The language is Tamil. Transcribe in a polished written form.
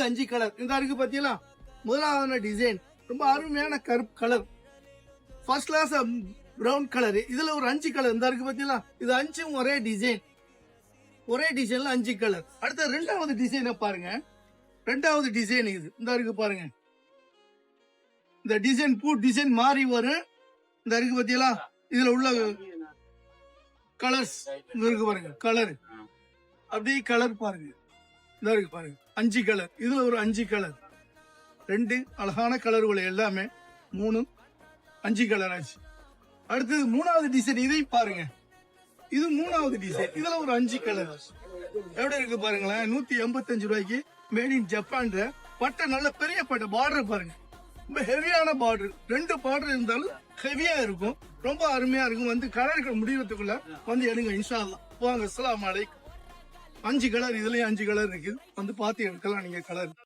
5 கலர் இந்த இருக்கு பாத்தீங்களா. முதலாவது டிசைன் ரொம்ப அருமையான கருப்பு colour, first class brown colour. இதுல ஒரு 5 கலர் இந்த இருக்கு பாத்தீங்களா. இது 5 ஒரே டிசைன், ஒரே டிசைன்ல 5 கலர். அடுத்த ரெண்டாவது டிசைனை பாருங்க. ரெண்டாவது டிசைன் இது இந்த இருக்கு பாருங்க. இந்த டிசைன் பூ டிசைன் மாறி வரும். இந்த இருக்கு பாத்தீங்களா. இதுல உள்ள கலர்ஸ் இருக்கு பாருங்க. கலர் அப்படியே கலர் பாருங்க. இந்த இருக்கு பாருங்க 5 கலர். இதுல ஒரு 5 கலர், 2 அழகான கலர்கள் எல்லாமே 3 5 கலர் ஆச்சு. அடுத்தது மூணாவது டிசைன் இதையும் பாருங்க. இது மூணாவது டிசைன். இதுல ஒரு 5 கலர் எப்படி இருக்கு பாருங்களேன். 185 ரூபாய்க்கு மேட் இன் ஜப்பான். பட்டை நல்ல பெரிய பட்டை, பார்டர் பாருங்க ரொம்ப ஹெவியான பார்டர். 2 பார்டர் இருந்தாலும் ஹெவியா இருக்கும், ரொம்ப அருமையா இருக்கும். வந்து கலர்கள் முடிவதுக்குள்ள வந்து எடுங்க இன்ஷா அல்லாஹ். வாங்க, அஸ்ஸலாமு அலைக்கும். 5 கலர், இதுலயும் 5 கலர் இருக்கு, வந்து பார்த்து எடுக்கலாம் நீங்க கலர்.